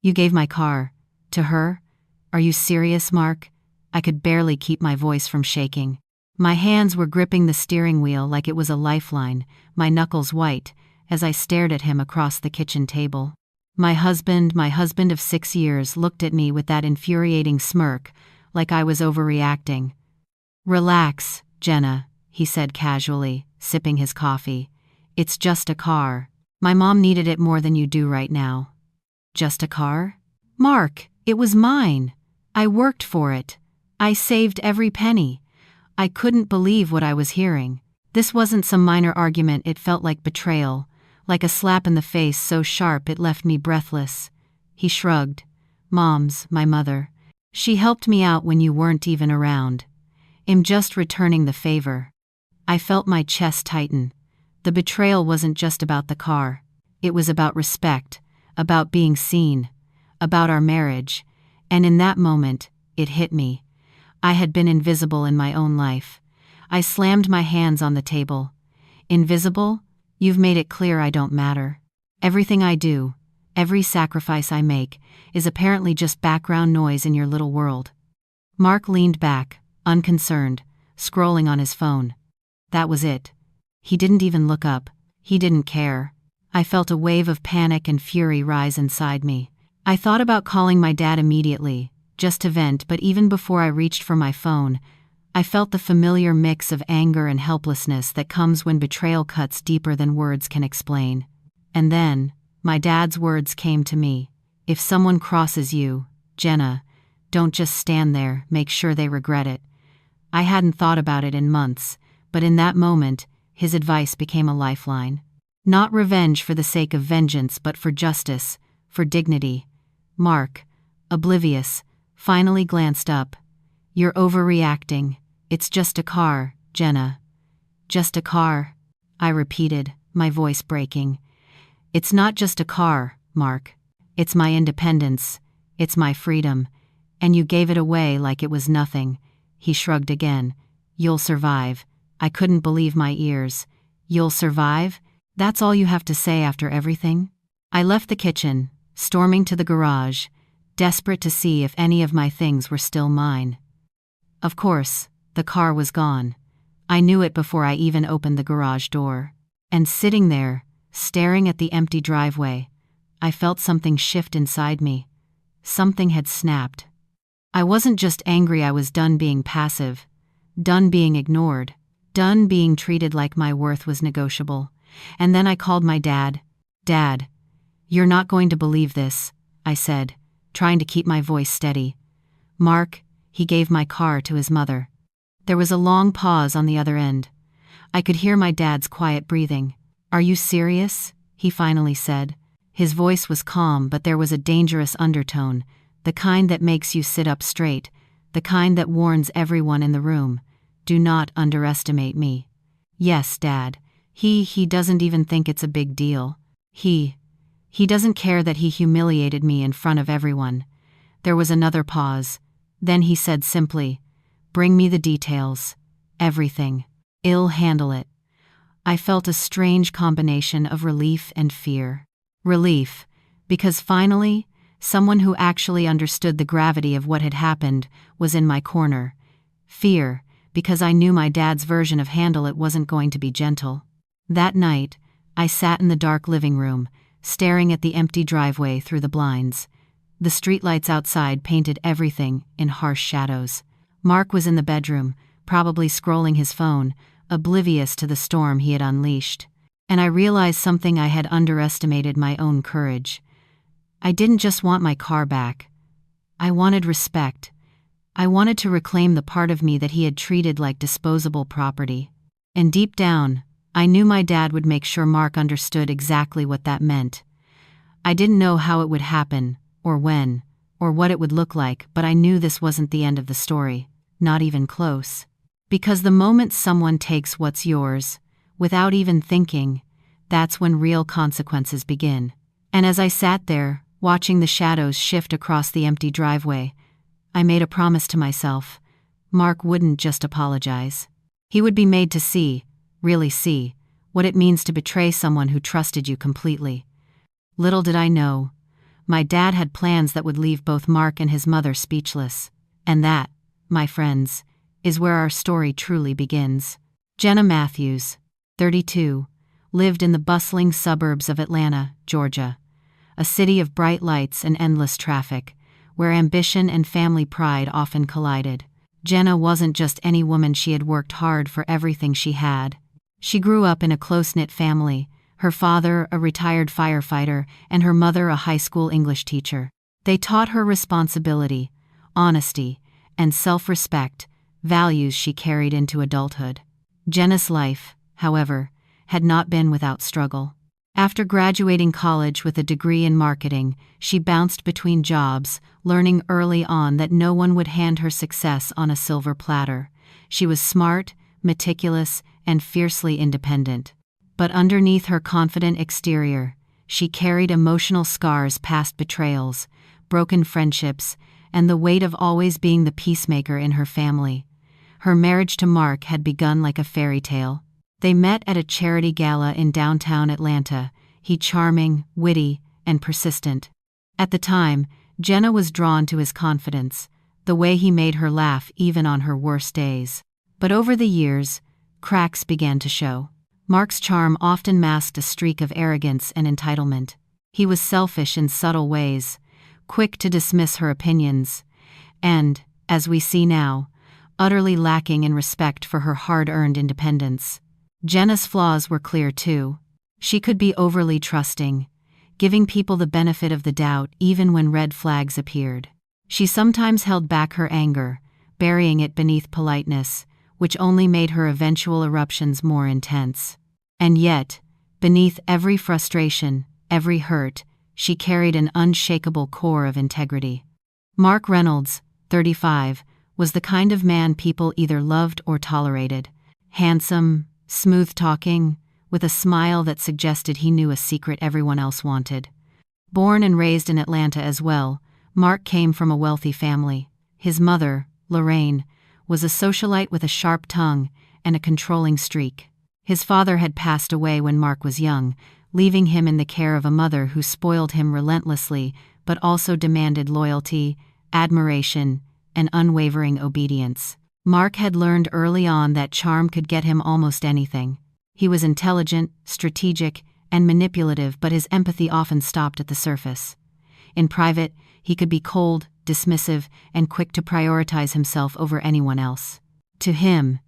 You gave my car to her? Are you serious, Mark? I could barely keep my voice from shaking. My hands were gripping the steering wheel like it was a lifeline, my knuckles white, as I stared at him across the kitchen table. My husband of 6 years, looked at me with that infuriating smirk, like I was overreacting. Relax, Jenna, he said casually, sipping his coffee. It's just a car. My mom needed it more than you do right now. Just a car? Mark, it was mine. I worked for it. I saved every penny. I couldn't believe what I was hearing. This wasn't some minor argument, it felt like betrayal, like a slap in the face so sharp it left me breathless. He shrugged. Mom's, my mother. She helped me out when you weren't even around. I'm just returning the favor. I felt my chest tighten. The betrayal wasn't just about the car. It was about respect, about being seen, about our marriage. And in that moment, it hit me. I had been invisible in my own life. I slammed my hands on the table. Invisible? You've made it clear I don't matter. Everything I do, every sacrifice I make, is apparently just background noise in your little world. Mark leaned back, unconcerned, scrolling on his phone. That was it. He didn't even look up. He didn't care. I felt a wave of panic and fury rise inside me. I thought about calling my dad immediately, just to vent, but even before I reached for my phone, I felt the familiar mix of anger and helplessness that comes when betrayal cuts deeper than words can explain. And then, my dad's words came to me. If someone crosses you, Jenna, don't just stand there, make sure they regret it. I hadn't thought about it in months, but in that moment, his advice became a lifeline. Not revenge for the sake of vengeance, but for justice, for dignity. Mark, oblivious, finally glanced up. You're overreacting. It's just a car, Jenna. Just a car, I repeated, my voice breaking. It's not just a car, Mark. It's my independence. It's my freedom. And you gave it away like it was nothing. He shrugged again. You'll survive. I couldn't believe my ears. You'll survive? That's all you have to say after everything? I left the kitchen, storming to the garage, desperate to see if any of my things were still mine. Of course, the car was gone. I knew it before I even opened the garage door. And sitting there, staring at the empty driveway, I felt something shift inside me. Something had snapped. I wasn't just angry, I was done being passive, done being ignored, done being treated like my worth was negotiable. And then I called my dad. Dad, you're not going to believe this, I said, trying to keep my voice steady. Mark, he gave my car to his mother. There was a long pause on the other end. I could hear my dad's quiet breathing. Are you serious? He finally said. His voice was calm, but there was a dangerous undertone, the kind that makes you sit up straight, the kind that warns everyone in the room. Do not underestimate me. Yes, Dad. He doesn't even think it's a big deal. He doesn't care that he humiliated me in front of everyone. There was another pause. Then he said simply, bring me the details. Everything. I'll handle it. I felt a strange combination of relief and fear. Relief, because finally, someone who actually understood the gravity of what had happened was in my corner. Fear, because I knew my dad's version of handle it wasn't going to be gentle. That night, I sat in the dark living room, staring at the empty driveway through the blinds. The streetlights outside painted everything in harsh shadows. Mark was in the bedroom, probably scrolling his phone, oblivious to the storm he had unleashed. And I realized something: I had underestimated my own courage. I didn't just want my car back. I wanted respect. I wanted to reclaim the part of me that he had treated like disposable property. And deep down, I knew my dad would make sure Mark understood exactly what that meant. I didn't know how it would happen, or when, or what it would look like, but I knew this wasn't the end of the story, not even close. Because the moment someone takes what's yours, without even thinking, that's when real consequences begin. And as I sat there, watching the shadows shift across the empty driveway, I made a promise to myself. Mark wouldn't just apologize. He would be made to see, really see, what it means to betray someone who trusted you completely. Little did I know, My dad had plans that would leave both Mark and his mother speechless. And that, my friends, is where our story truly begins. Jenna Matthews, 32, lived in the bustling suburbs of Atlanta, Georgia, a city of bright lights and endless traffic, where ambition and family pride often collided. Jenna wasn't just any woman. She had worked hard for everything she had. She grew up in a close-knit family, her father a retired firefighter and her mother a high school English teacher. They taught her responsibility, honesty, and self-respect, values she carried into adulthood. Jenna's life, however, had not been without struggle. After graduating college with a degree in marketing, she bounced between jobs, learning early on that no one would hand her success on a silver platter. She was smart, meticulous, and fiercely independent. But underneath her confident exterior, she carried emotional scars past betrayals, broken friendships, and the weight of always being the peacemaker in her family. Her marriage to Mark had begun like a fairy tale. They met at a charity gala in downtown Atlanta, he charming, witty, and persistent. At the time, Jenna was drawn to his confidence, the way he made her laugh even on her worst days. But over the years, cracks began to show. Mark's charm often masked a streak of arrogance and entitlement. He was selfish in subtle ways, quick to dismiss her opinions, and, as we see now, utterly lacking in respect for her hard-earned independence. Jenna's flaws were clear too. She could be overly trusting, giving people the benefit of the doubt even when red flags appeared. She sometimes held back her anger, burying it beneath politeness, which only made her eventual eruptions more intense. And yet, beneath every frustration, every hurt, she carried an unshakable core of integrity. Mark Reynolds, 35, was the kind of man people either loved or tolerated. Handsome, smooth-talking, with a smile that suggested he knew a secret everyone else wanted. Born and raised in Atlanta as well, Mark came from a wealthy family. His mother, Lorraine, was a socialite with a sharp tongue and a controlling streak. His father had passed away when Mark was young, leaving him in the care of a mother who spoiled him relentlessly but also demanded loyalty, admiration, and unwavering obedience. Mark had learned early on that charm could get him almost anything. He was intelligent, strategic, and manipulative, but his empathy often stopped at the surface. In private, he could be cold, dismissive, and quick to prioritize himself over anyone else. To him,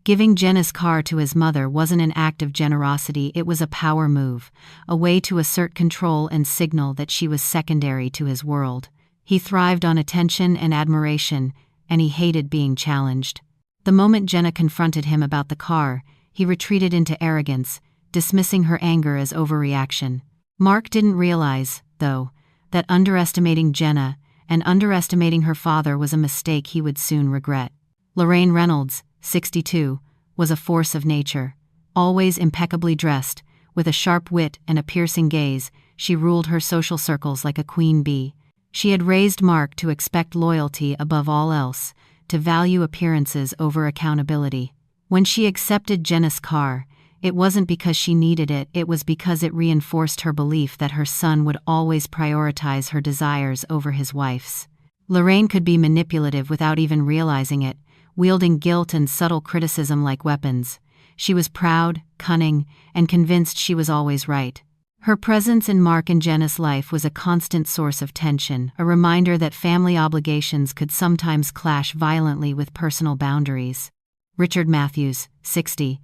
giving Jenna's car to his mother wasn't an act of generosity, it was a power move, a way to assert control and signal that she was secondary to his world. He thrived on attention and admiration, and he hated being challenged. The moment Jenna confronted him about the car, he retreated into arrogance, dismissing her anger as overreaction. Mark didn't realize, though, that underestimating Jenna and underestimating her father was a mistake he would soon regret. Lorraine Reynolds, 62, was a force of nature. Always impeccably dressed, with a sharp wit and a piercing gaze, she ruled her social circles like a queen bee. She had raised Mark to expect loyalty above all else, to value appearances over accountability. When she accepted Jenna's car, it wasn't because she needed it, it was because it reinforced her belief that her son would always prioritize her desires over his wife's. Lorraine could be manipulative without even realizing it, wielding guilt and subtle criticism like weapons. She was proud, cunning, and convinced she was always right. Her presence in Mark and Jenna's life was a constant source of tension, a reminder that family obligations could sometimes clash violently with personal boundaries. Richard Matthews, 60,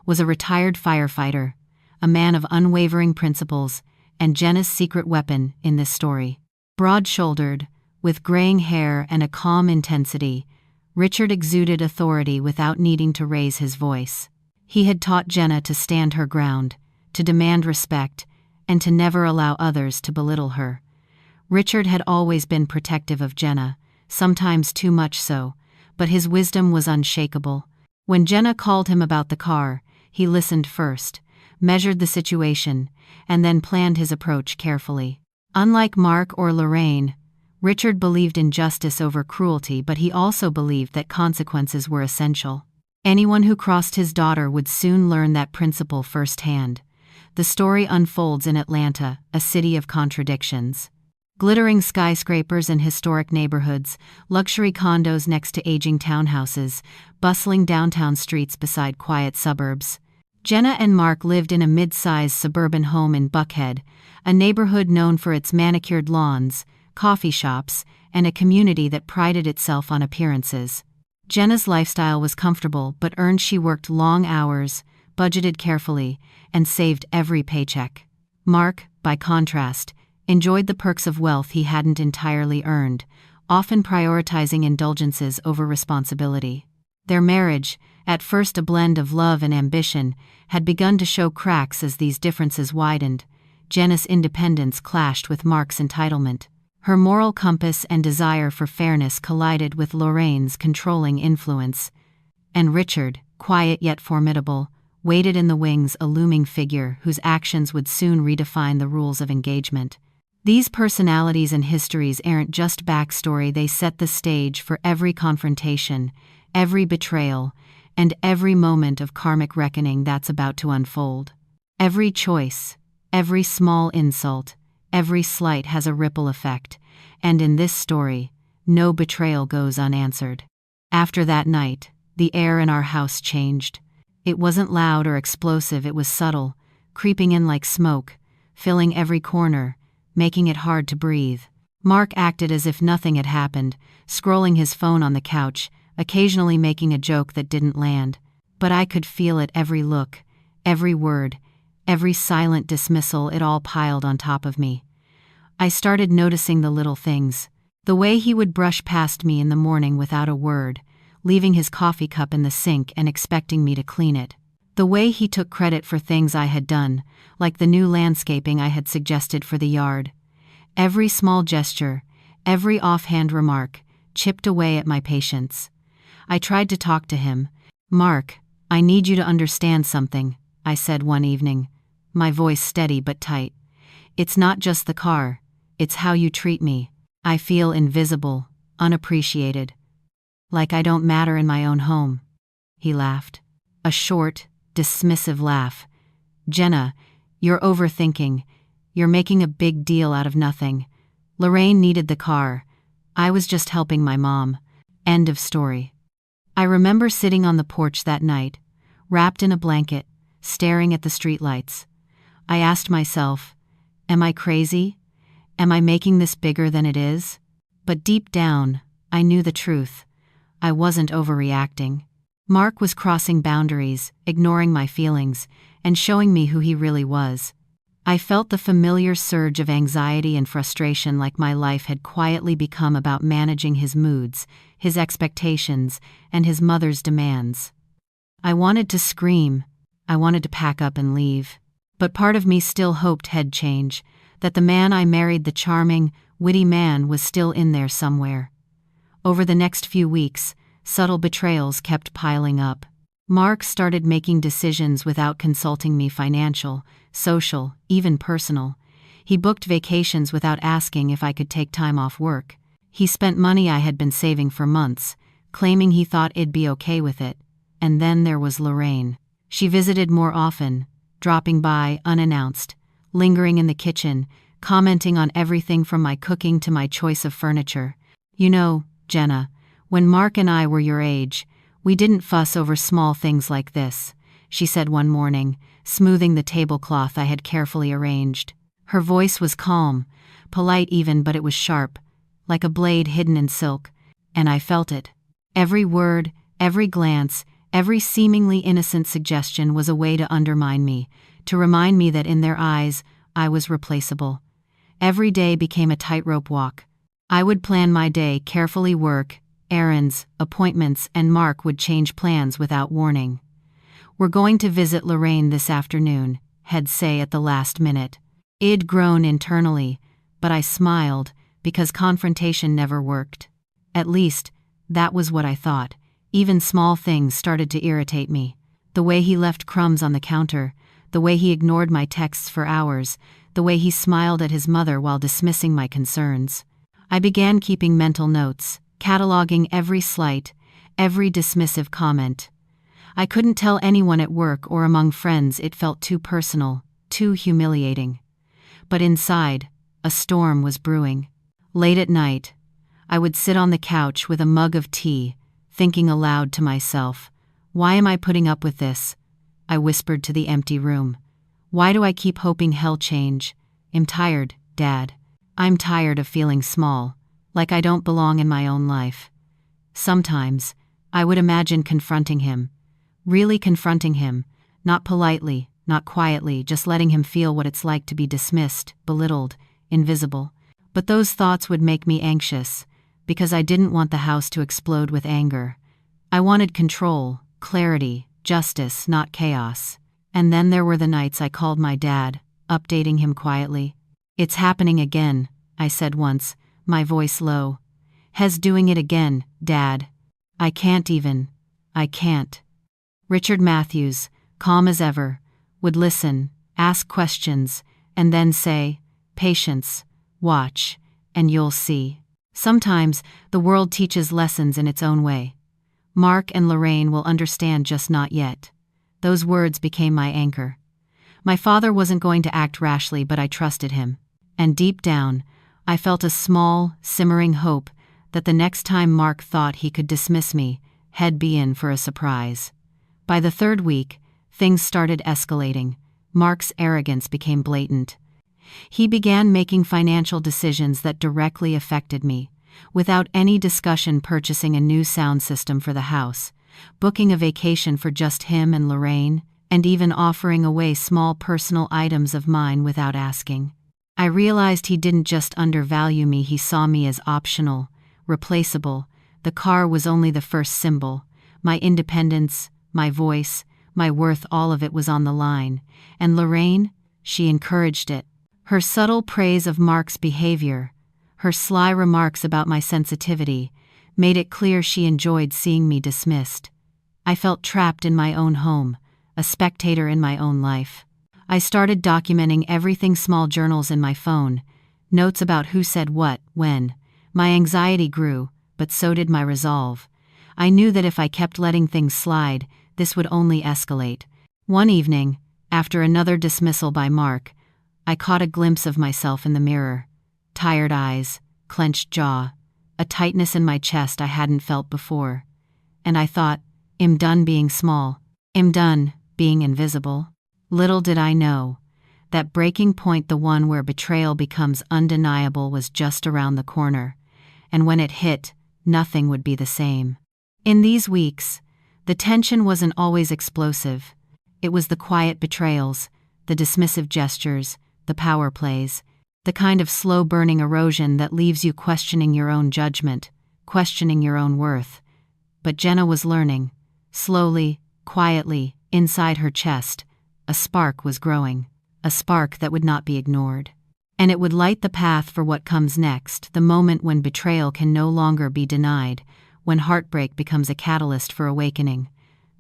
was a retired firefighter, a man of unwavering principles, and Jenna's secret weapon in this story. Broad-shouldered, with graying hair and a calm intensity, Richard exuded authority without needing to raise his voice. He had taught Jenna to stand her ground, to demand respect, and to never allow others to belittle her. Richard had always been protective of Jenna, sometimes too much so, but his wisdom was unshakable. When Jenna called him about the car, he listened first, measured the situation, and then planned his approach carefully. Unlike Mark or Lorraine, Richard believed in justice over cruelty, but he also believed that consequences were essential. Anyone who crossed his daughter would soon learn that principle firsthand. The story unfolds in Atlanta, a city of contradictions. Glittering skyscrapers and historic neighborhoods, luxury condos next to aging townhouses, bustling downtown streets beside quiet suburbs. Jenna and Mark lived in a mid-sized suburban home in Buckhead, a neighborhood known for its manicured lawns, coffee shops, and a community that prided itself on appearances. Jenna's lifestyle was comfortable but earned. She worked long hours, budgeted carefully, and saved every paycheck. Mark, by contrast, enjoyed the perks of wealth he hadn't entirely earned, often prioritizing indulgences over responsibility. Their marriage, at first a blend of love and ambition, had begun to show cracks as these differences widened. Jenna's independence clashed with Mark's entitlement. Her moral compass and desire for fairness collided with Lorraine's controlling influence. And Richard, quiet yet formidable, waited in the wings, a looming figure whose actions would soon redefine the rules of engagement. These personalities and histories aren't just backstory, they set the stage for every confrontation, every betrayal, and every moment of karmic reckoning that's about to unfold. Every choice, every small insult, every slight has a ripple effect, and in this story, no betrayal goes unanswered. After that night, the air in our house changed. It wasn't loud or explosive, it was subtle, creeping in like smoke, filling every corner, making it hard to breathe. Mark acted as if nothing had happened, scrolling his phone on the couch, occasionally making a joke that didn't land. But I could feel it, every look, every word, every silent dismissal, it all piled on top of me. I started noticing the little things. The way he would brush past me in the morning without a word, leaving his coffee cup in the sink and expecting me to clean it. The way he took credit for things I had done, like the new landscaping I had suggested for the yard. Every small gesture, every offhand remark, chipped away at my patience. I tried to talk to him. "Mark, I need you to understand something," I said one evening, my voice steady but tight. "It's not just the car, it's how you treat me. I feel invisible, unappreciated. Like I don't matter in my own home." He laughed. A short, dismissive laugh. "Jenna, you're overthinking. You're making a big deal out of nothing. Lorraine needed the car. I was just helping my mom. End of story." I remember sitting on the porch that night, wrapped in a blanket, staring at the streetlights. I asked myself, am I crazy? Am I making this bigger than it is? But deep down, I knew the truth. I wasn't overreacting. Mark was crossing boundaries, ignoring my feelings, and showing me who he really was. I felt the familiar surge of anxiety and frustration, like my life had quietly become about managing his moods, his expectations, and his mother's demands. I wanted to scream. I wanted to pack up and leave. But part of me still hoped he'd change, that the man I married, the charming, witty man, was still in there somewhere. Over the next few weeks, subtle betrayals kept piling up. Mark started making decisions without consulting me, financial, social, even personal. He booked vacations without asking if I could take time off work. He spent money I had been saving for months, claiming he thought I'd be okay with it. And then there was Lorraine. She visited more often, dropping by unannounced, lingering in the kitchen, commenting on everything from my cooking to my choice of furniture. "You know, Jenna, when Mark and I were your age, we didn't fuss over small things like this," she said one morning, smoothing the tablecloth I had carefully arranged. Her voice was calm, polite even, but it was sharp, like a blade hidden in silk, and I felt it. Every word, every glance, every seemingly innocent suggestion was a way to undermine me, to remind me that in their eyes, I was replaceable. Every day became a tightrope walk. I would plan my day, carefully, work, errands, appointments, and Mark would change plans without warning. "We're going to visit Lorraine this afternoon," he'd say at the last minute. I'd groan internally, but I smiled, because confrontation never worked. At least, that was what I thought. Even small things started to irritate me. The way he left crumbs on the counter, the way he ignored my texts for hours, the way he smiled at his mother while dismissing my concerns. I began keeping mental notes, cataloging every slight, every dismissive comment. I couldn't tell anyone at work or among friends, it felt too personal, too humiliating. But inside, A storm was brewing. Late at night, I would sit on the couch with a mug of tea, thinking aloud to myself, "Why am I putting up with this?" I whispered to the empty room. "Why do I keep hoping he'll change? I'm tired, Dad. I'm tired of feeling small, like I don't belong in my own life." Sometimes, I would imagine confronting him. Really confronting him, not politely, not quietly, just letting him feel what it's like to be dismissed, belittled, invisible. But those thoughts would make me anxious, because I didn't want the house to explode with anger. I wanted control, clarity, justice, not chaos. And then there were the nights I called my dad, updating him quietly. "It's happening again," I said once, my voice low. "Hes doing it again, Dad. I can't." Richard Matthews, calm as ever, would listen, ask questions, and then say, "Patience, watch, and you'll see." Sometimes, the world teaches lessons in its own way. "Mark and Lorraine will understand, just not yet." Those words became my anchor. My father wasn't going to act rashly, but I trusted him. And deep down, I felt a small, simmering hope that the next time Mark thought he could dismiss me, he'd be in for a surprise. By the third week, things started escalating. Mark's arrogance became blatant. He began making financial decisions that directly affected me, without any discussion, purchasing a new sound system for the house, booking a vacation for just him and Lorraine, and even offering away small personal items of mine without asking. I realized he didn't just undervalue me, he saw me as optional, replaceable. The car was only the first symbol. My independence, my voice, my worth, all of it was on the line. And Lorraine, she encouraged it. Her subtle praise of Mark's behavior, her sly remarks about my sensitivity, made it clear she enjoyed seeing me dismissed. I felt trapped in my own home, a spectator in my own life. I started documenting everything, small journals in my phone, notes about who said what, when. My anxiety grew, but so did my resolve. I knew that if I kept letting things slide, this would only escalate. One evening, after another dismissal by Mark, I caught a glimpse of myself in the mirror. Tired eyes, clenched jaw, a tightness in my chest I hadn't felt before. And I thought, I'm done being small. I'm done being invisible. Little did I know, that breaking point, the one where betrayal becomes undeniable, was just around the corner. And when it hit, nothing would be the same. In these weeks, the tension wasn't always explosive. It was the quiet betrayals, the dismissive gestures, the power plays, the kind of slow-burning erosion that leaves you questioning your own judgment, questioning your own worth. But Jenna was learning. Slowly, quietly, inside her chest, a spark was growing, a spark that would not be ignored. And it would light the path for what comes next, the moment when betrayal can no longer be denied, when heartbreak becomes a catalyst for awakening.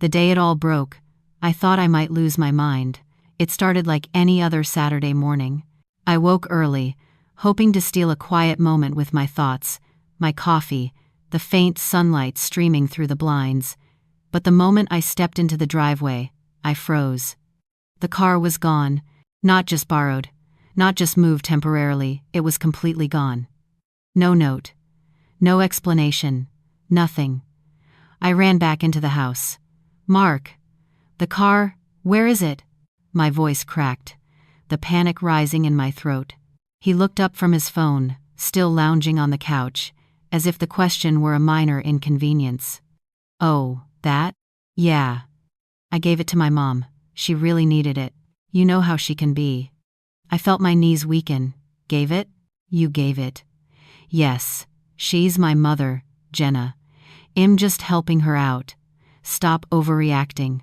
The day it all broke, I thought I might lose my mind. It started like any other Saturday morning. I woke early, hoping to steal a quiet moment with my thoughts, my coffee, the faint sunlight streaming through the blinds. But the moment I stepped into the driveway, I froze. The car was gone, not just borrowed, not just moved temporarily, it was completely gone. No note, no explanation, nothing. I ran back into the house. "Mark, the car, where is it?" My voice cracked, the panic rising in my throat. He looked up from his phone, still lounging on the couch, as if the question were a minor inconvenience. "Oh, that? Yeah. I gave it to my mom. She really needed it. You know how she can be." I felt my knees weaken. "Gave it? You gave it?" "Yes. She's my mother, Jenna. I'm just helping her out. Stop overreacting."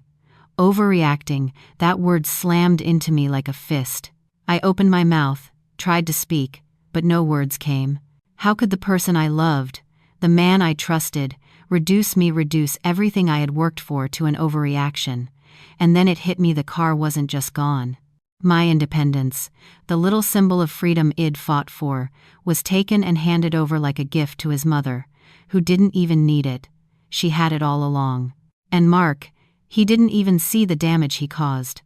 Overreacting, that word slammed into me like a fist. I opened my mouth, tried to speak, but no words came. How could the person I loved, the man I trusted, reduce everything I had worked for to an overreaction? And then it hit me, the car wasn't just gone. My independence, the little symbol of freedom I'd fought for, was taken and handed over like a gift to his mother, who didn't even need it. She had it all along. And Mark, he didn't even see the damage he caused.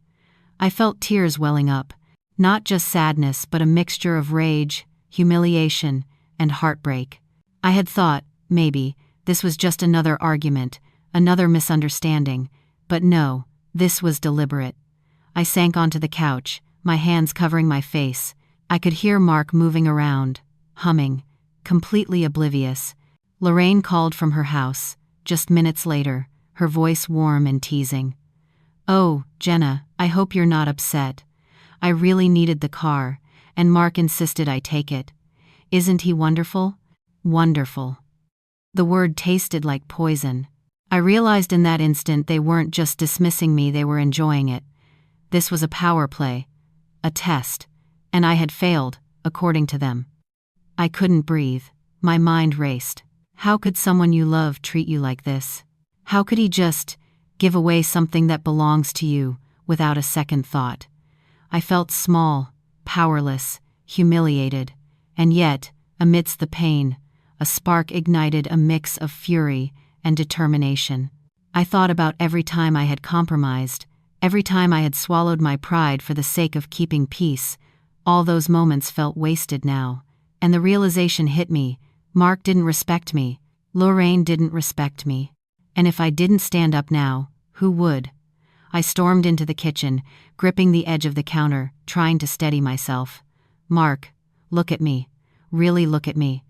I felt tears welling up. Not just sadness, but a mixture of rage, humiliation, and heartbreak. I had thought, maybe, this was just another argument, another misunderstanding, but no, this was deliberate. I sank onto the couch, my hands covering my face. I could hear Mark moving around, humming, completely oblivious. Lorraine called from her house, just minutes later, her voice warm and teasing. "Oh, Jenna, I hope you're not upset. I really needed the car, and Mark insisted I take it. Isn't he wonderful?" Wonderful. The word tasted like poison. I realized in that instant they weren't just dismissing me, they were enjoying it. This was a power play, a test, and I had failed, according to them. I couldn't breathe. My mind raced. How could someone you love treat you like this? How could he just give away something that belongs to you without a second thought? I felt small, powerless, humiliated, and yet, amidst the pain, a spark ignited a mix of fury and determination. I thought about every time I had compromised, every time I had swallowed my pride for the sake of keeping peace. All those moments felt wasted now, and the realization hit me: Mark didn't respect me, Lorraine didn't respect me. And if I didn't stand up now, who would? I stormed into the kitchen, gripping the edge of the counter, trying to steady myself. "Mark, look at me. Really look at me.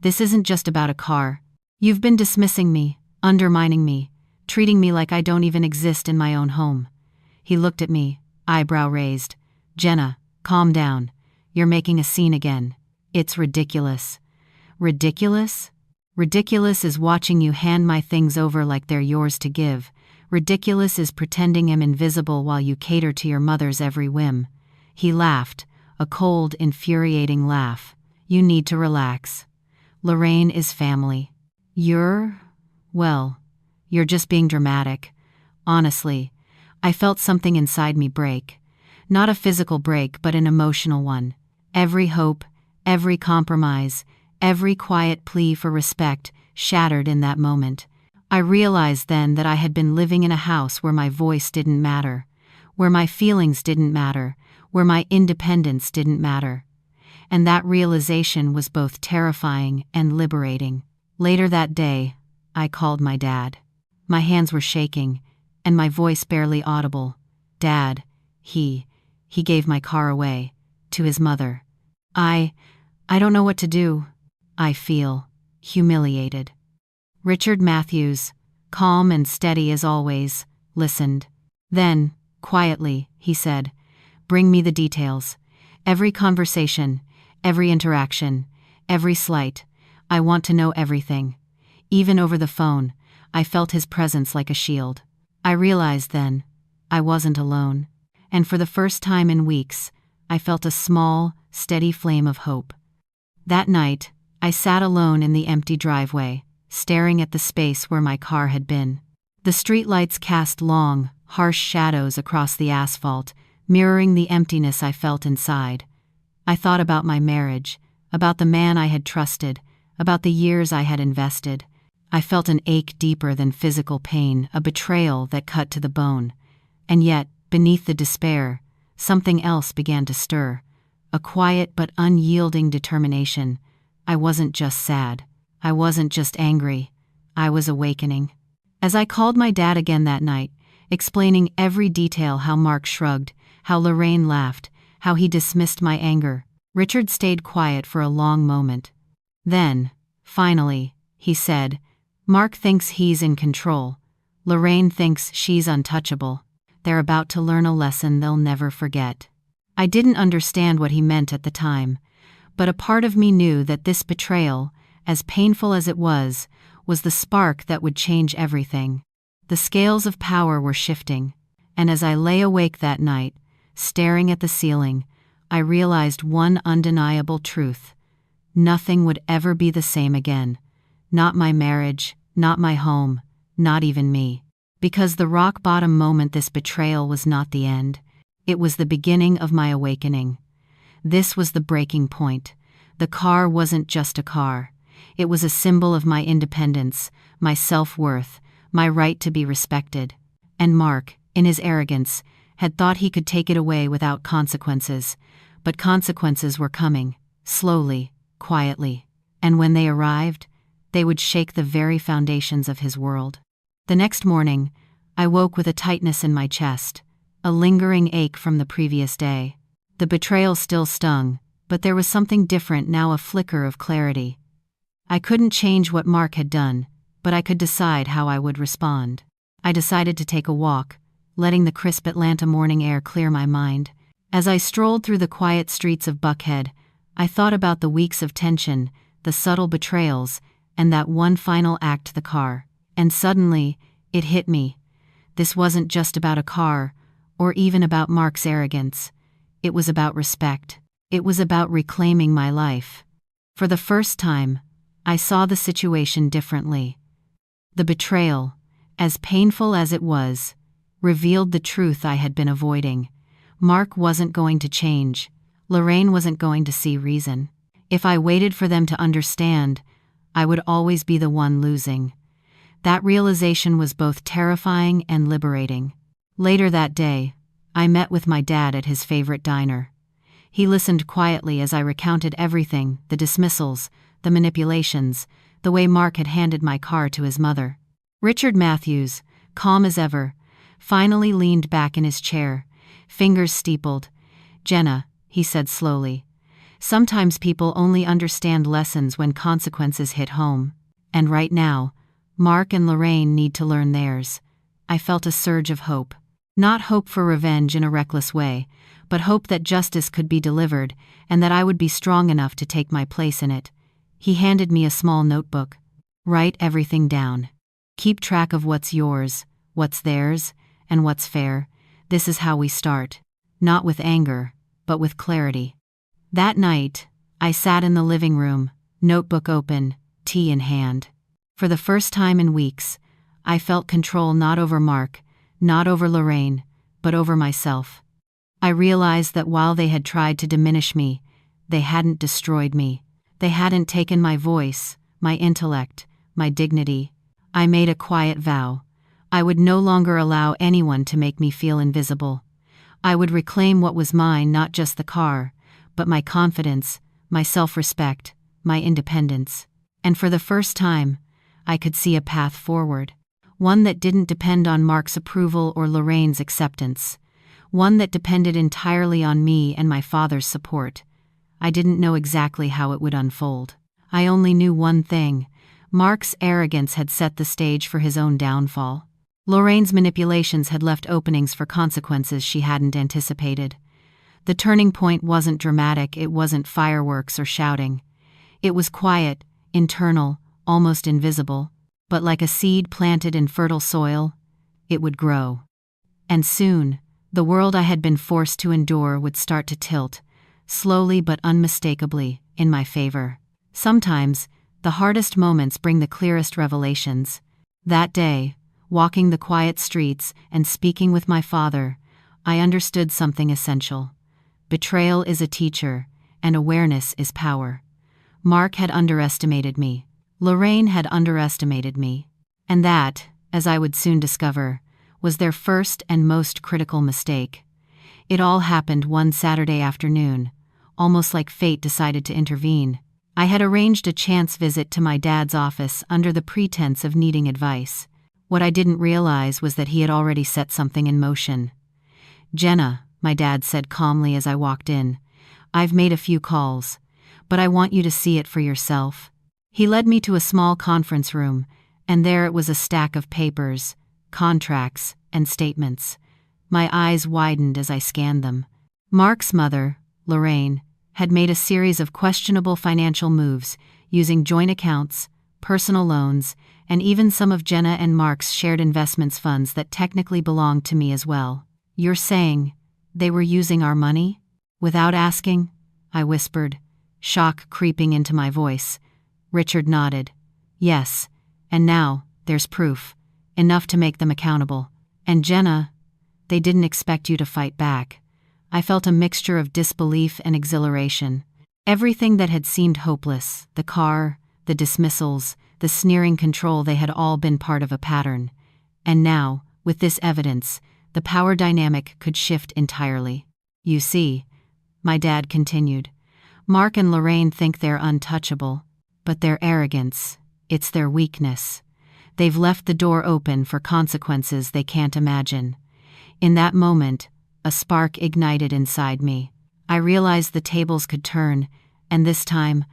This isn't just about a car. You've been dismissing me, undermining me, treating me like I don't even exist in my own home." He looked at me, eyebrow raised. "Jenna, calm down. You're making a scene again. It's ridiculous." "Ridiculous? Ridiculous is watching you hand my things over like they're yours to give. Ridiculous is pretending I'm invisible while you cater to your mother's every whim." He laughed, a cold, infuriating laugh. "You need to relax. Lorraine is family. You're just being dramatic." Honestly, I felt something inside me break. Not a physical break, but an emotional one. Every hope, every compromise, every quiet plea for respect shattered in that moment. I realized then that I had been living in a house where my voice didn't matter, where my feelings didn't matter, where my independence didn't matter. And that realization was both terrifying and liberating. Later that day, I called my dad. My hands were shaking, and my voice barely audible. "Dad, he gave my car away, to his mother. I don't know what to do. I feel humiliated." Richard Matthews, calm and steady as always, listened. Then, quietly, he said, "Bring me the details. Every conversation, every interaction, every slight. I want to know everything." Even over the phone, I felt his presence like a shield. I realized then, I wasn't alone. And for the first time in weeks, I felt a small, steady flame of hope. That night, I sat alone in the empty driveway, staring at the space where my car had been. The streetlights cast long, harsh shadows across the asphalt, mirroring the emptiness I felt inside. I thought about my marriage, about the man I had trusted, about the years I had invested. I felt an ache deeper than physical pain, a betrayal that cut to the bone. And yet, beneath the despair, something else began to stir. A quiet but unyielding determination. I wasn't just sad. I wasn't just angry. I was awakening. As I called my dad again that night, explaining every detail, how Mark shrugged, how Lorraine laughed, how he dismissed my anger, Richard stayed quiet for a long moment. Then, finally, he said, "Mark thinks he's in control. Lorraine thinks she's untouchable. They're about to learn a lesson they'll never forget." I didn't understand what he meant at the time, but a part of me knew that this betrayal, as painful as it was the spark that would change everything. The scales of power were shifting, and as I lay awake that night, staring at the ceiling, I realized one undeniable truth. Nothing would ever be the same again. Not my marriage, not my home, not even me. Because the rock-bottom moment, this betrayal was not the end. It was the beginning of my awakening. This was the breaking point. The car wasn't just a car. It was a symbol of my independence, my self-worth, my right to be respected. And Mark, in his arrogance, had thought he could take it away without consequences, but consequences were coming, slowly, quietly, and when they arrived, they would shake the very foundations of his world. The next morning, I woke with a tightness in my chest, a lingering ache from the previous day. The betrayal still stung, but there was something different now, a flicker of clarity. I couldn't change what Mark had done, but I could decide how I would respond. I decided to take a walk, letting the crisp Atlanta morning air clear my mind. As I strolled through the quiet streets of Buckhead, I thought about the weeks of tension, the subtle betrayals, and that one final act, the car. And suddenly, it hit me. This wasn't just about a car, or even about Mark's arrogance. It was about respect. It was about reclaiming my life. For the first time, I saw the situation differently. The betrayal, as painful as it was, revealed the truth I had been avoiding. Mark wasn't going to change. Lorraine wasn't going to see reason. If I waited for them to understand, I would always be the one losing. That realization was both terrifying and liberating. Later that day, I met with my dad at his favorite diner. He listened quietly as I recounted everything, the dismissals, the manipulations, the way Mark had handed my car to his mother. Richard Matthews, calm as ever, finally leaned back in his chair, fingers steepled. "Jenna," he said slowly, "sometimes people only understand lessons when consequences hit home. And right now, Mark and Lorraine need to learn theirs." I felt a surge of hope. Not hope for revenge in a reckless way, but hope that justice could be delivered and that I would be strong enough to take my place in it. He handed me a small notebook. "Write everything down. Keep track of what's yours, what's theirs, and what's fair. This is how we start. Not with anger, but with clarity." That night, I sat in the living room, notebook open, tea in hand. For the first time in weeks, I felt control, not over Mark, not over Lorraine, but over myself. I realized that while they had tried to diminish me, they hadn't destroyed me. They hadn't taken my voice, my intellect, my dignity. I made a quiet vow. I would no longer allow anyone to make me feel invisible. I would reclaim what was mine, not just the car, but my confidence, my self-respect, my independence. And for the first time, I could see a path forward. One that didn't depend on Mark's approval or Lorraine's acceptance. One that depended entirely on me and my father's support. I didn't know exactly how it would unfold. I only knew one thing. Mark's arrogance had set the stage for his own downfall. Lorraine's manipulations had left openings for consequences she hadn't anticipated. The turning point wasn't dramatic, it wasn't fireworks or shouting. It was quiet, internal, almost invisible, but like a seed planted in fertile soil, it would grow. And soon, the world I had been forced to endure would start to tilt, slowly but unmistakably, in my favor. Sometimes, the hardest moments bring the clearest revelations. That day, walking the quiet streets and speaking with my father, I understood something essential. Betrayal is a teacher, and awareness is power. Mark had underestimated me. Lorraine had underestimated me. And that, as I would soon discover, was their first and most critical mistake. It all happened one Saturday afternoon, almost like fate decided to intervene. I had arranged a chance visit to my dad's office under the pretense of needing advice. What I didn't realize was that he had already set something in motion. "Jenna," my dad said calmly as I walked in, "I've made a few calls, but I want you to see it for yourself." He led me to a small conference room, and there it was, a stack of papers, contracts, and statements. My eyes widened as I scanned them. Mark's mother, Lorraine, had made a series of questionable financial moves, using joint accounts, personal loans, and even some of Jenna and Mark's shared investments funds that technically belonged to me as well. "You're saying they were using our money?" "Without asking?" I whispered, shock creeping into my voice. Richard nodded. "Yes, and now, there's proof. Enough to make them accountable. And Jenna, they didn't expect you to fight back." I felt a mixture of disbelief and exhilaration. Everything that had seemed hopeless, the car, the dismissals, the sneering control, they had all been part of a pattern. And now, with this evidence, the power dynamic could shift entirely. You see, my dad continued, Mark and Lorraine think they're untouchable, but their arrogance, it's their weakness. They've left the door open for consequences they can't imagine. In that moment, a spark ignited inside me. I realized the tables could turn, and this time,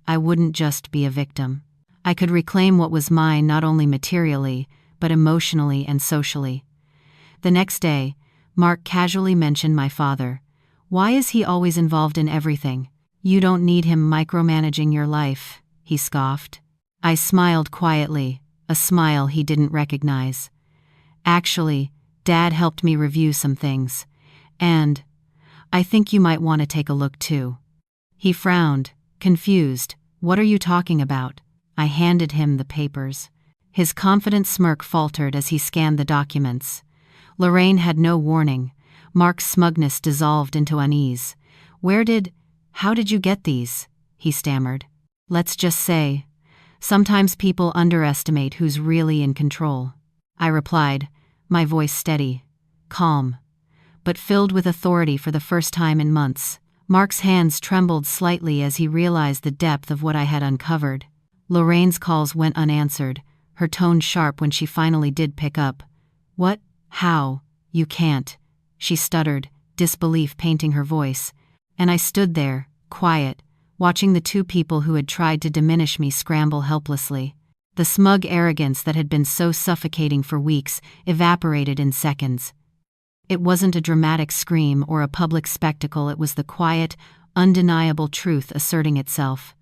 I wouldn't just be a victim. I could reclaim what was mine not only materially, but emotionally and socially. The next day, Mark casually mentioned my father. Why is he always involved in everything? You don't need him micromanaging your life, he scoffed. I smiled quietly, a smile he didn't recognize. Actually, Dad helped me review some things, and I think you might want to take a look too. He frowned, confused. What are you talking about? I handed him the papers. His confident smirk faltered as he scanned the documents. Lorraine had no warning. Mark's smugness dissolved into unease. How did you get these? He stammered. Let's just say, sometimes people underestimate who's really in control. I replied, my voice steady, calm, but filled with authority for the first time in months. Mark's hands trembled slightly as he realized the depth of what I had uncovered. Lorraine's calls went unanswered, her tone sharp when she finally did pick up. What? How? You can't. She stuttered, disbelief painting her voice. And I stood there, quiet, watching the two people who had tried to diminish me scramble helplessly. The smug arrogance that had been so suffocating for weeks evaporated in seconds. It wasn't a dramatic scream or a public spectacle, it was the quiet, undeniable truth asserting itself.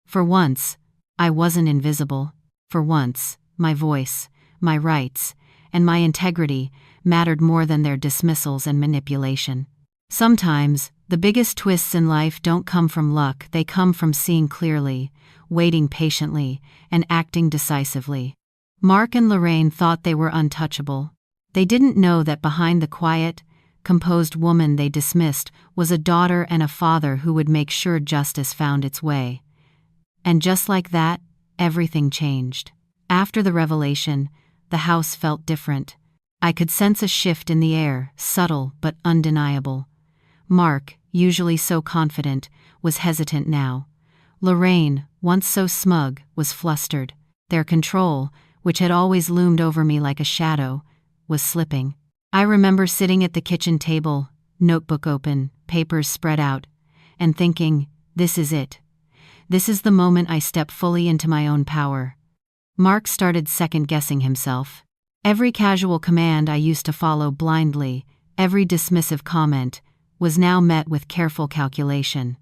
For once, I wasn't invisible. For once, my voice, my rights, and my integrity mattered more than their dismissals and manipulation. Sometimes, the biggest twists in life don't come from luck, they come from seeing clearly, waiting patiently, and acting decisively. Mark and Lorraine thought they were untouchable. They didn't know that behind the quiet, composed woman they dismissed was a daughter and a father who would make sure justice found its way. And just like that, everything changed. After the revelation, the house felt different. I could sense a shift in the air, subtle but undeniable. Mark, usually so confident, was hesitant now. Lorraine, once so smug, was flustered. Their control, which had always loomed over me like a shadow, was slipping. I remember sitting at the kitchen table, notebook open, papers spread out, and thinking, this is it. This is the moment I step fully into my own power. Mark started second-guessing himself. Every casual command I used to follow blindly, every dismissive comment, was now met with careful calculation.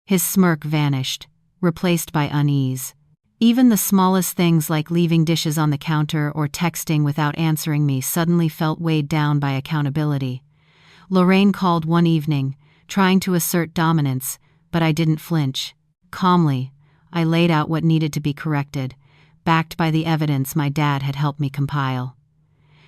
His smirk vanished, replaced by unease. Even the smallest things like leaving dishes on the counter or texting without answering me suddenly felt weighed down by accountability. Lorraine called one evening, trying to assert dominance, but I didn't flinch. Calmly, I laid out what needed to be corrected, backed by the evidence my dad had helped me compile.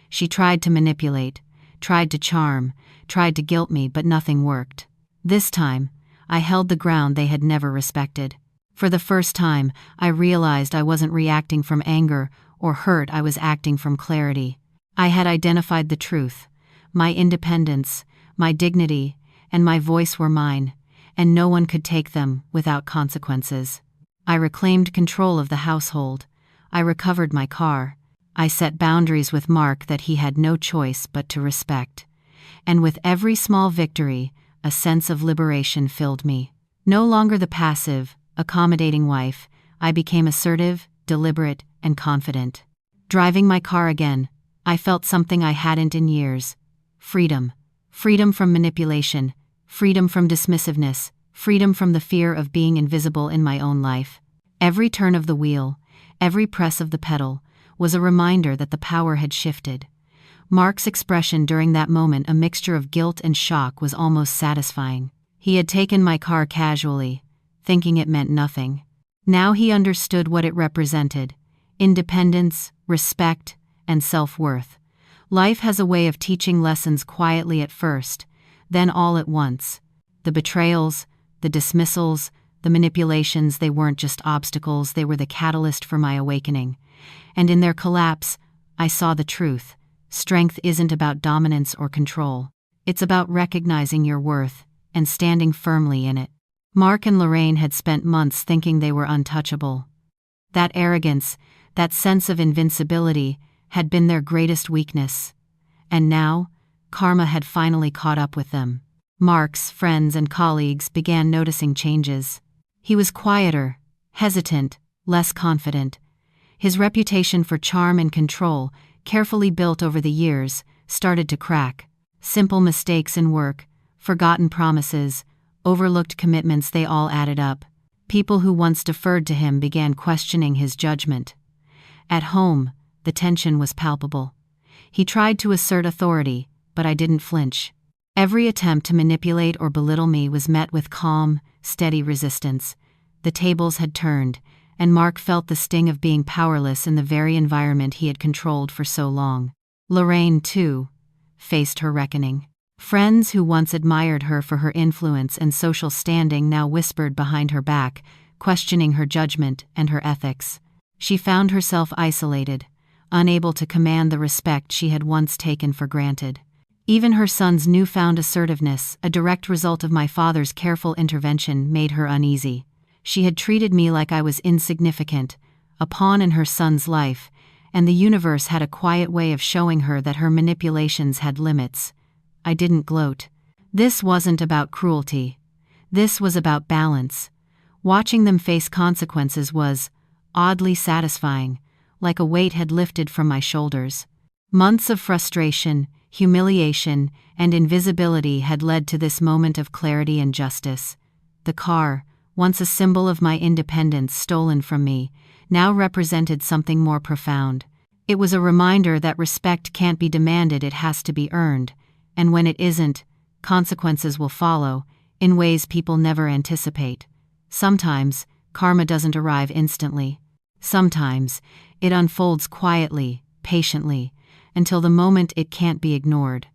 She tried to manipulate, tried to charm, tried to guilt me, but nothing worked. This time, I held the ground they had never respected. For the first time, I realized I wasn't reacting from anger or hurt, I was acting from clarity. I had identified the truth. My independence, my dignity, and my voice were mine, and no one could take them without consequences. I reclaimed control of the household. I recovered my car. I set boundaries with Mark that he had no choice but to respect. And with every small victory, a sense of liberation filled me. No longer the passive, accommodating wife, I became assertive, deliberate, and confident. Driving my car again, I felt something I hadn't in years. Freedom. Freedom from manipulation. Freedom from dismissiveness. Freedom from the fear of being invisible in my own life. Every turn of the wheel, every press of the pedal, was a reminder that the power had shifted. Mark's expression during that moment, a mixture of guilt and shock, was almost satisfying. He had taken my car casually, thinking it meant nothing. Now he understood what it represented: independence, respect, and self-worth. Life has a way of teaching lessons quietly at first, then all at once. The betrayals, the dismissals, the manipulations, they weren't just obstacles, they were the catalyst for my awakening. And in their collapse, I saw the truth. strength isn't about dominance or control. It's about recognizing your worth and standing firmly in it. Mark and Lorraine had spent months thinking they were untouchable. That arrogance, that sense of invincibility, had been their greatest weakness. And now, karma had finally caught up with them. Mark's friends and colleagues began noticing changes. He was quieter, hesitant, less confident. His reputation for charm and control, carefully built over the years, started to crack. Simple mistakes in work, forgotten promises, overlooked commitments, they all added up. People who once deferred to him began questioning his judgment. At home, the tension was palpable. He tried to assert authority, but I didn't flinch. Every attempt to manipulate or belittle me was met with calm, steady resistance. The tables had turned, and Mark felt the sting of being powerless in the very environment he had controlled for so long. Lorraine, too, faced her reckoning. Friends who once admired her for her influence and social standing now whispered behind her back, questioning her judgment and her ethics. She found herself isolated, unable to command the respect she had once taken for granted. Even her son's newfound assertiveness, a direct result of my father's careful intervention, made her uneasy. She had treated me like I was insignificant, a pawn in her son's life, and the universe had a quiet way of showing her that her manipulations had limits. I didn't gloat. This wasn't about cruelty. This was about balance. Watching them face consequences was oddly satisfying, like a weight had lifted from my shoulders. Months of frustration, humiliation, and invisibility had led to this moment of clarity and justice. The car, once a symbol of my independence stolen from me, now represented something more profound. It was a reminder that respect can't be demanded, it has to be earned, and when it isn't, consequences will follow, in ways people never anticipate. Sometimes, karma doesn't arrive instantly. Sometimes, it unfolds quietly, patiently, until the moment it can't be ignored.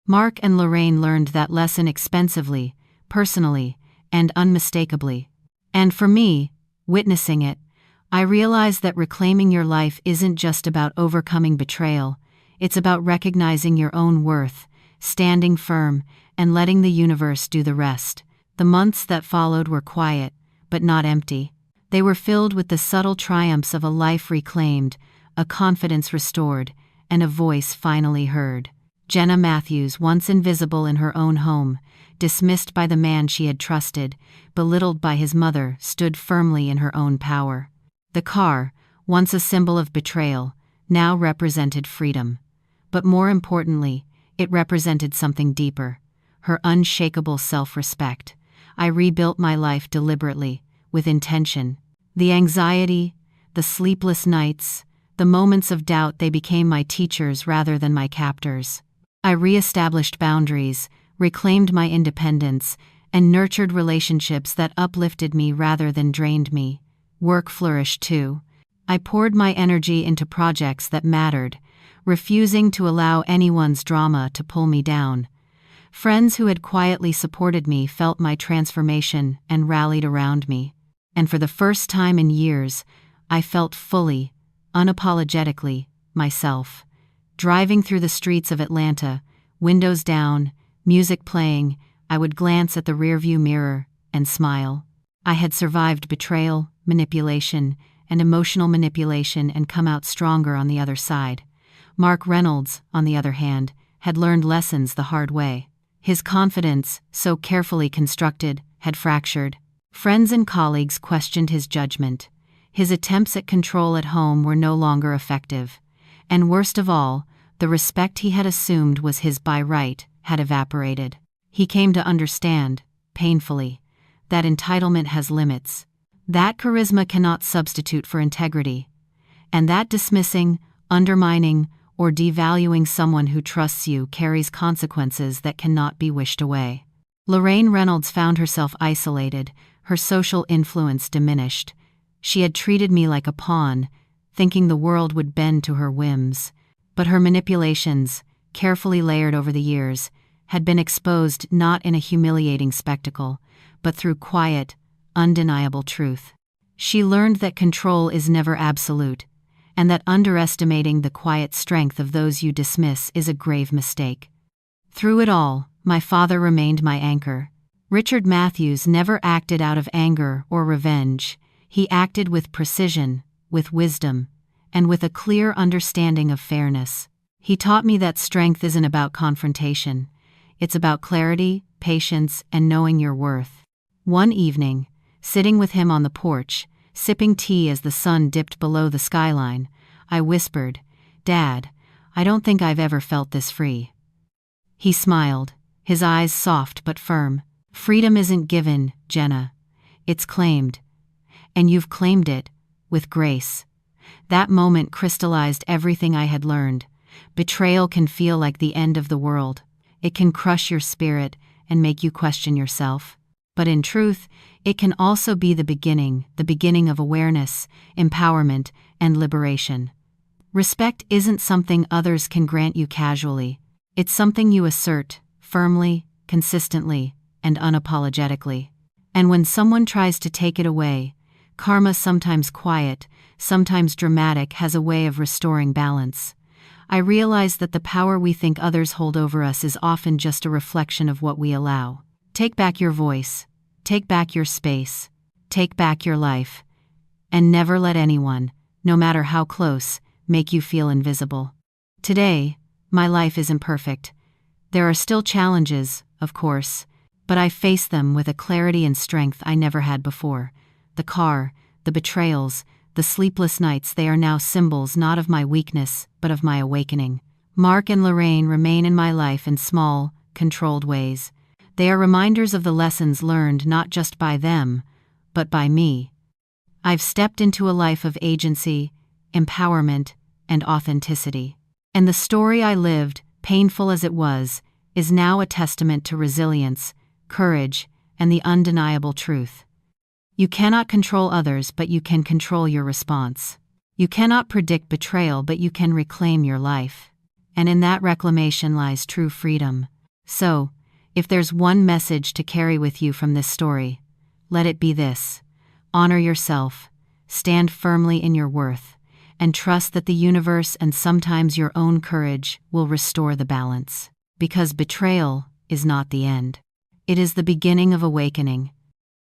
Mark and Lorraine learned that lesson expensively, personally, and unmistakably. And for me, witnessing it, I realized that reclaiming your life isn't just about overcoming betrayal, it's about recognizing your own worth, standing firm, and letting the universe do the rest. The months that followed were quiet, but not empty. They were filled with the subtle triumphs of a life reclaimed, a confidence restored, and a voice finally heard. Jenna Matthews, once invisible in her own home, dismissed by the man she had trusted, belittled by his mother, stood firmly in her own power. The car, once a symbol of betrayal, now represented freedom. But more importantly, it represented something deeper, her unshakable self-respect. I rebuilt my life deliberately, with intention. The anxiety, the sleepless nights, the moments of doubt, they became my teachers rather than my captors. I re-established boundaries, reclaimed my independence, and nurtured relationships that uplifted me rather than drained me. Work flourished too. I poured my energy into projects that mattered, refusing to allow anyone's drama to pull me down. Friends who had quietly supported me felt my transformation and rallied around me. And for the first time in years, I felt fully, unapologetically, myself. Driving through the streets of Atlanta, windows down, music playing, I would glance at the rearview mirror and smile. I had survived betrayal, manipulation, and emotional manipulation and come out stronger on the other side. Mark Reynolds, on the other hand, had learned lessons the hard way. His confidence, so carefully constructed, had fractured. Friends and colleagues questioned his judgment. His attempts at control at home were no longer effective. And worst of all, the respect he had assumed was his by right had evaporated. He came to understand, painfully, that entitlement has limits. That charisma cannot substitute for integrity. And that dismissing, undermining, or devaluing someone who trusts you carries consequences that cannot be wished away. Lorraine Reynolds found herself isolated, her social influence diminished. She had treated me like a pawn, thinking the world would bend to her whims. But her manipulations, carefully layered over the years, had been exposed not in a humiliating spectacle, but through quiet, undeniable truth. She learned that control is never absolute, and that underestimating the quiet strength of those you dismiss is a grave mistake. Through it all, my father remained my anchor. Richard Matthews never acted out of anger or revenge. He acted with precision, with wisdom, and with a clear understanding of fairness. He taught me that strength isn't about confrontation. It's about clarity, patience, and knowing your worth. One evening, sitting with him on the porch, sipping tea as the sun dipped below the skyline, I whispered, "Dad, I don't think I've ever felt this free." He smiled, his eyes soft but firm. "Freedom isn't given, Jenna. It's claimed. And you've claimed it, with grace." That moment crystallized everything I had learned. Betrayal can feel like the end of the world. It can crush your spirit and make you question yourself. But in truth, it can also be the beginning of awareness, empowerment, and liberation. Respect isn't something others can grant you casually. It's something you assert, firmly, consistently, and unapologetically. And when someone tries to take it away, karma, sometimes quiet, sometimes dramatic, has a way of restoring balance. I realize that the power we think others hold over us is often just a reflection of what we allow. Take back your voice, take back your space, take back your life, and never let anyone, no matter how close, make you feel invisible. Today, my life isn't perfect. There are still challenges, of course, but I face them with a clarity and strength I never had before. The car, the betrayals, the sleepless nights, they are now symbols not of my weakness, but of my awakening. Mark and Lorraine remain in my life in small, controlled ways. They are reminders of the lessons learned not just by them, but by me. I've stepped into a life of agency, empowerment, and authenticity. And the story I lived, painful as it was, is now a testament to resilience, courage, and the undeniable truth. You cannot control others, but you can control your response. You cannot predict betrayal, but you can reclaim your life. And in that reclamation lies true freedom. So, if there's one message to carry with you from this story, let it be this: honor yourself, stand firmly in your worth, and trust that the universe and sometimes your own courage will restore the balance. Because betrayal is not the end. It is the beginning of awakening,